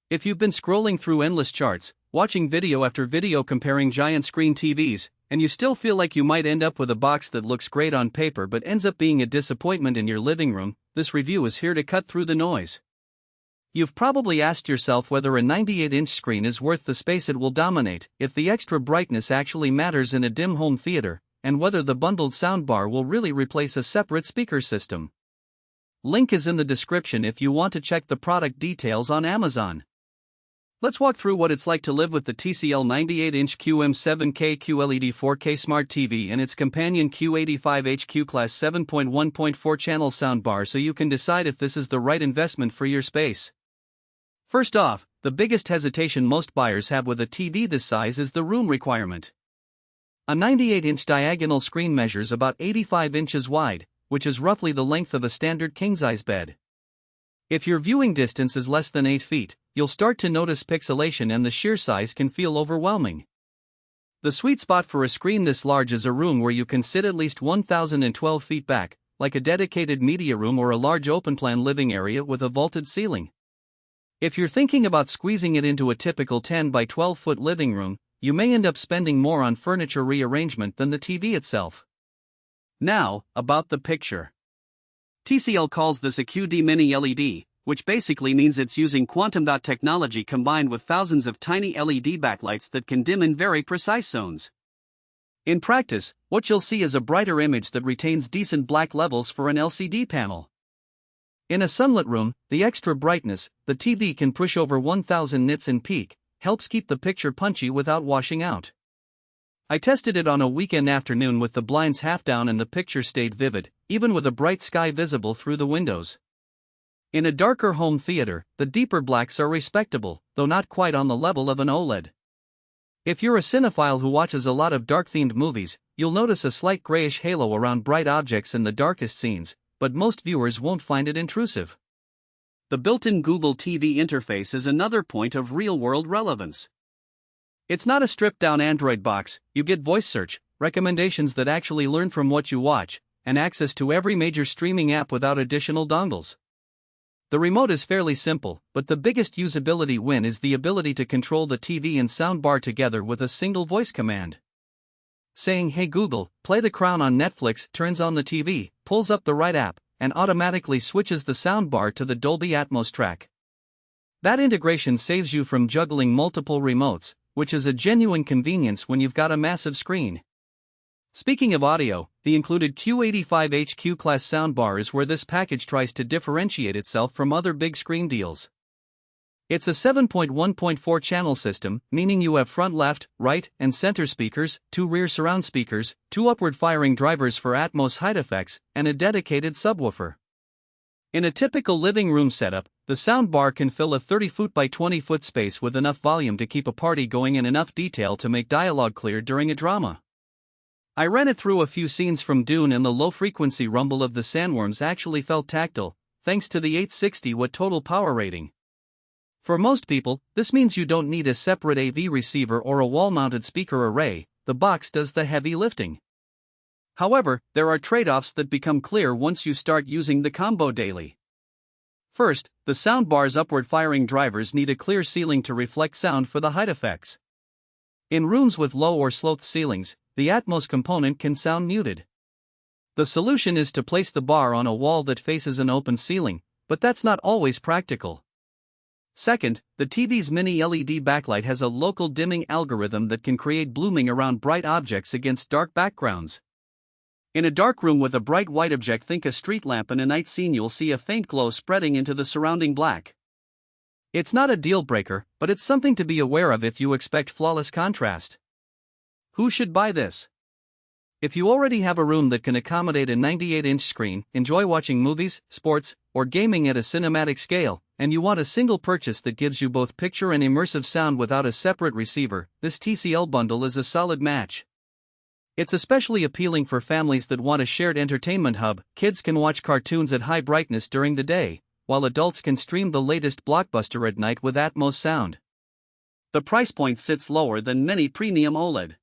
If you've been scrolling through endless charts, watching video after video comparing giant screen TVs, and you still feel like you might end up with a box that looks great on paper but ends up being a disappointment in your living room, this review is here to cut through the noise. You've probably asked yourself whether a 98-inch screen is worth the space it will dominate, if the extra brightness actually matters in a dim home theater, and whether the bundled soundbar will really replace a separate speaker system. Link is in the description if you want to check the product details on Amazon. Let's walk through what it's like to live with the TCL 98-inch QM7K QLED 4K Smart TV and its companion Q85HQ Class 7.1.4 channel soundbar so you can decide if this is the right investment for your space. First off, the biggest hesitation most buyers have with a TV this size is the room requirement. A 98-inch diagonal screen measures about 85 inches wide, which is roughly the length of a standard king-size bed. If your viewing distance is less than 8 feet, you'll start to notice pixelation and the sheer size can feel overwhelming. The sweet spot for a screen this large is a room where you can sit at least 1,012 feet back, like a dedicated media room or a large open-plan living area with a vaulted ceiling. If you're thinking about squeezing it into a typical 10 by 12 foot living room, you may end up spending more on furniture rearrangement than the TV itself. Now, about the picture. TCL calls this a QD Mini LED, which basically means it's using quantum dot technology combined with thousands of tiny LED backlights that can dim in very precise zones. In practice, what you'll see is a brighter image that retains decent black levels for an LCD panel. In a sunlit room, the extra brightness, the TV can push over 1000 nits in peak, helps keep the picture punchy without washing out. I tested it on a weekend afternoon with the blinds half down and the picture stayed vivid, even with a bright sky visible through the windows. In a darker home theater, the deeper blacks are respectable, though not quite on the level of an OLED. If you're a cinephile who watches a lot of dark-themed movies, you'll notice a slight grayish halo around bright objects in the darkest scenes, but most viewers won't find it intrusive. The built-in Google TV interface is another point of real-world relevance. It's not a stripped-down Android box. You get voice search, recommendations that actually learn from what you watch, and access to every major streaming app without additional dongles. The remote is fairly simple, but the biggest usability win is the ability to control the TV and soundbar together with a single voice command. Saying, "Hey Google, play The Crown on Netflix," turns on the TV, pulls up the right app, and automatically switches the soundbar to the Dolby Atmos track. That integration saves you from juggling multiple remotes, which is a genuine convenience when you've got a massive screen. Speaking of audio, the included Q85HQ Class soundbar is where this package tries to differentiate itself from other big screen deals. It's a 7.1.4 channel system, meaning you have front left, right, and center speakers, 2 rear surround speakers, 2 upward-firing drivers for Atmos height effects, and a dedicated subwoofer. In a typical living room setup, the soundbar can fill a 30-foot by 20-foot space with enough volume to keep a party going and enough detail to make dialogue clear during a drama. I ran it through a few scenes from Dune and the low-frequency rumble of the sandworms actually felt tactile, thanks to the 860-watt total power rating. For most people, this means you don't need a separate AV receiver or a wall-mounted speaker array. The box does the heavy lifting. However, there are trade-offs that become clear once you start using the combo daily. First, the soundbar's upward-firing drivers need a clear ceiling to reflect sound for the height effects. In rooms with low or sloped ceilings, the Atmos component can sound muted. The solution is to place the bar on a wall that faces an open ceiling, but that's not always practical. Second, the TV's mini LED backlight has a local dimming algorithm that can create blooming around bright objects against dark backgrounds. In a dark room with a bright white object, think a street lamp in a night scene, you'll see a faint glow spreading into the surrounding black. It's not a deal breaker, but it's something to be aware of if you expect flawless contrast. Who should buy this? If you already have a room that can accommodate a 98-inch screen, enjoy watching movies, sports, or gaming at a cinematic scale, and you want a single purchase that gives you both picture and immersive sound without a separate receiver, this TCL bundle is a solid match. It's especially appealing for families that want a shared entertainment hub. Kids can watch cartoons at high brightness during the day, while adults can stream the latest blockbuster at night with Atmos sound. The price point sits lower than many premium OLED